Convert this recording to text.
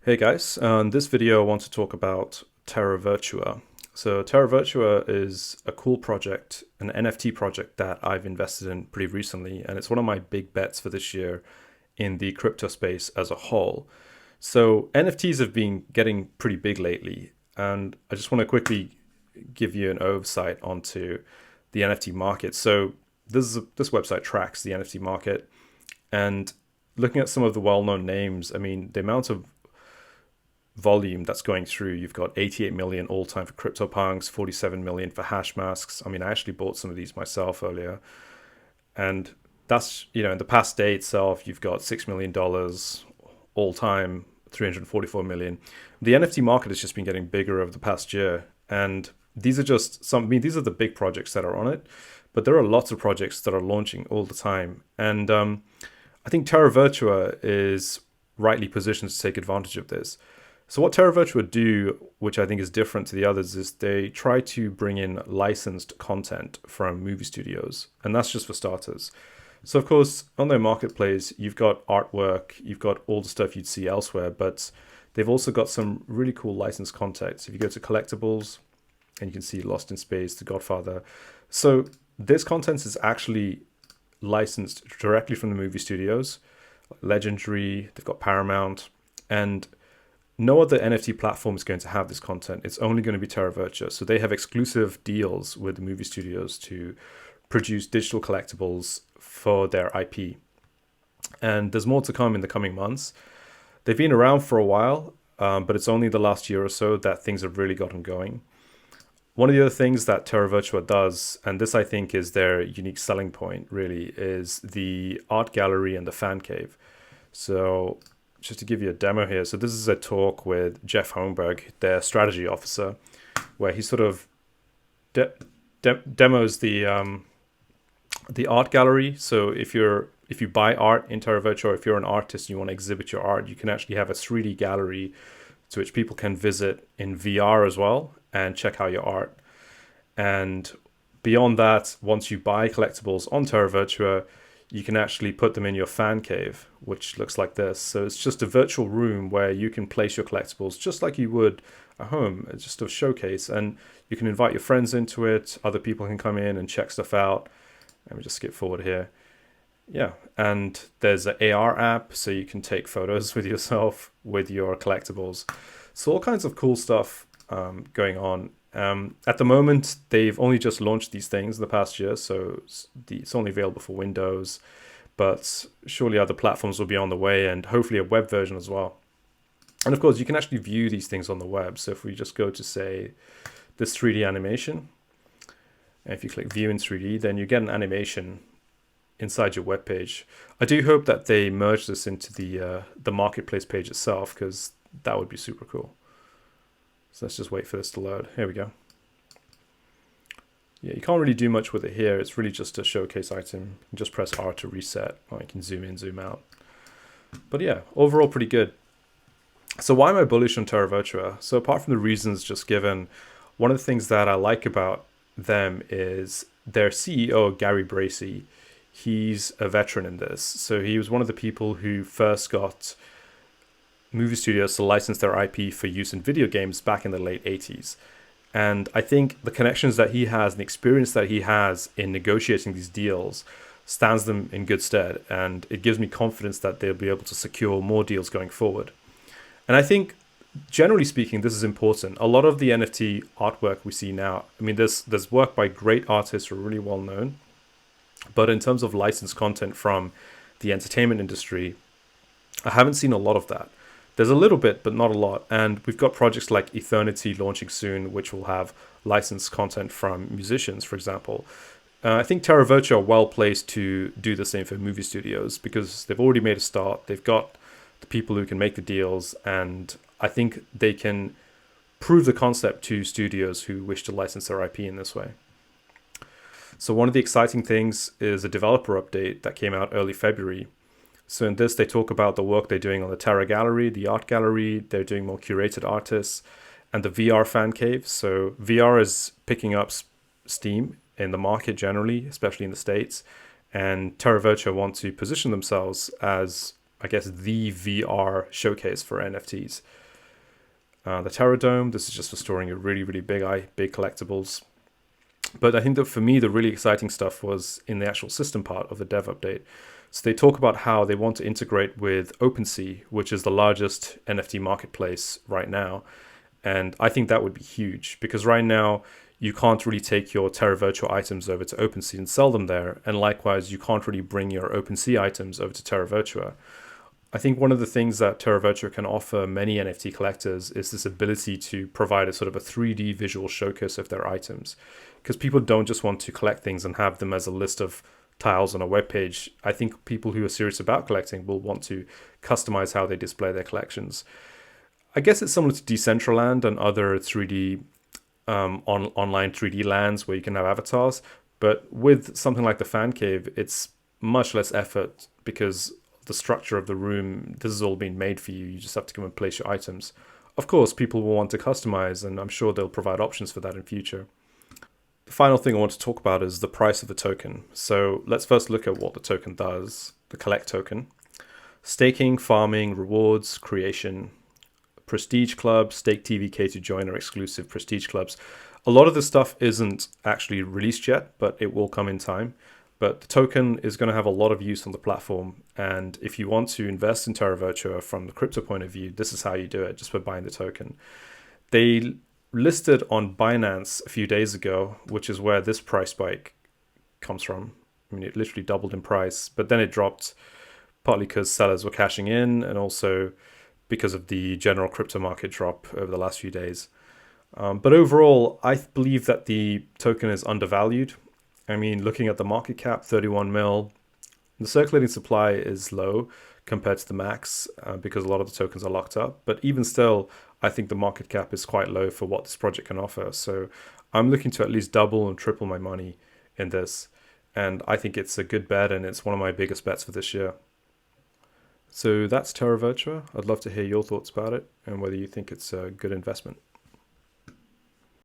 Hey guys, in this video I want to talk about Terra Virtua. So Terra Virtua is a cool project, an NFT project that I've invested in pretty recently, and it's one of my big bets for this year in the crypto space as a whole. So NFTs have been getting pretty big lately, and I just want to quickly give you an oversight onto the NFT market. So this website tracks the NFT market, and looking at some of the well-known names, I mean, the amount of volume that's going through. You've got 88 million all time for CryptoPunks, 47 million for hash masks. I mean, I actually bought some of these myself earlier. And that's, in the past day itself, you've got $6 million all time, 344 million. The NFT market has just been getting bigger over the past year. And these are just these are the big projects that are on it. But there are lots of projects that are launching all the time. And I think Terra Virtua is rightly positioned to take advantage of this. So what Terra Virtua do, which I think is different to the others, is they try to bring in licensed content from movie studios, and that's just for starters. So of course, on their marketplace, you've got artwork, you've got all the stuff you'd see elsewhere, but they've also got some really cool licensed content. So if you go to Collectibles, and you can see Lost in Space, The Godfather. So this content is actually licensed directly from the movie studios, Legendary, they've got Paramount, and no other NFT platform is going to have this content. It's only going to be Terra Virtua. So they have exclusive deals with the movie studios to produce digital collectibles for their IP. And there's more to come in the coming months. They've been around for a while, but it's only the last year or so that things have really gotten going. One of the other things that Terra Virtua does, and this I think is their unique selling point really, is the art gallery and the fan cave. So just to give you a demo here. So this is a talk with Jeff Holmberg, their strategy officer, where he sort of demos the art gallery. So if you buy art in Terra Virtua, or if you're an artist and you want to exhibit your art, you can actually have a 3D gallery to which people can visit in VR as well and check out your art. And beyond that, once you buy collectibles on Terra Virtua, you can actually put them in your fan cave, which looks like this. So it's just a virtual room where you can place your collectibles just like you would at home. It's just a showcase, and you can invite your friends into it. Other people can come in and check stuff out. Let me just skip forward here. Yeah, and there's an AR app, so you can take photos with yourself with your collectibles. So all kinds of cool stuff going on. At the moment, they've only just launched these things in the past year, so it's only available for Windows, but surely other platforms will be on the way, and hopefully a web version as well. And of course, you can actually view these things on the web. So if we just go to, say, this 3D animation, and if you click View in 3D, then you get an animation inside your web page. I do hope that they merge this into the marketplace page itself, because that would be super cool. So let's just wait for this to load. Here we go. Yeah, you can't really do much with it here. It's really just a showcase item. You can just press R to reset, or you can zoom in, zoom out. But yeah, overall pretty good. So why am I bullish on Terra Virtua? So apart from the reasons just given, one of the things that I like about them is their CEO, Gary Bracey. He's a veteran in this. So he was one of the people who first got movie studios to license their IP for use in video games back in the late 80s. And I think the connections that he has and the experience that he has in negotiating these deals stands them in good stead. And it gives me confidence that they'll be able to secure more deals going forward. And I think, generally speaking, this is important. A lot of the NFT artwork we see now, I mean, there's work by great artists who are really well known. But in terms of licensed content from the entertainment industry, I haven't seen a lot of that. There's a little bit, but not a lot. And we've got projects like Eternity launching soon, which will have licensed content from musicians, for example. I think Terra Virtua are well placed to do the same for movie studios because they've already made a start. They've got the people who can make the deals, and I think they can prove the concept to studios who wish to license their IP in this way. So one of the exciting things is a developer update that came out early February. So in this, they talk about the work they're doing on the Terra Gallery, the art gallery. They're doing more curated artists, and the VR fan cave. So VR is picking up steam in the market generally, especially in the States. And Terra Virtua want to position themselves as I guess, the VR showcase for NFTs. The Terra Dome, this is just for storing your really, really big collectibles. But I think that for me, the really exciting stuff was in the actual system part of the dev update. So they talk about how they want to integrate with OpenSea, which is the largest NFT marketplace right now. And I think that would be huge because right now you can't really take your Terra Virtua items over to OpenSea and sell them there. And likewise, you can't really bring your OpenSea items over to Terra Virtua. I think one of the things that Terra Virtua can offer many NFT collectors is this ability to provide a sort of a 3D visual showcase of their items. Because people don't just want to collect things and have them as a list of tiles on a web page. I think people who are serious about collecting will want to customize how they display their collections. I guess it's similar to Decentraland and other 3D online 3D lands where you can have avatars. But with something like the Fan Cave, it's much less effort because the structure of the room, this has all been made for you. You just have to come and place your items. Of course, people will want to customize, and I'm sure they'll provide options for that in future. The final thing I want to talk about is the price of the token. So let's first look at what the token does, the collect token. Staking, farming, rewards, creation, prestige clubs, stake TVK to join our exclusive prestige clubs. A lot of this stuff isn't actually released yet, but it will come in time. But the token is going to have a lot of use on the platform. And if you want to invest in Terra Virtua from the crypto point of view, this is how you do it, just by buying the token. They listed on Binance a few days ago, which is where this price spike comes from. I mean, it literally doubled in price, but then it dropped partly because sellers were cashing in and also because of the general crypto market drop over the last few days. But overall, I believe that the token is undervalued. I mean, looking at the market cap, 31 mil, the circulating supply is low compared to the max because a lot of the tokens are locked up. But even still, I think the market cap is quite low for what this project can offer. So I'm looking to at least double and triple my money in this. And I think it's a good bet, and it's one of my biggest bets for this year. So that's Terra Virtua. I'd love to hear your thoughts about it and whether you think it's a good investment.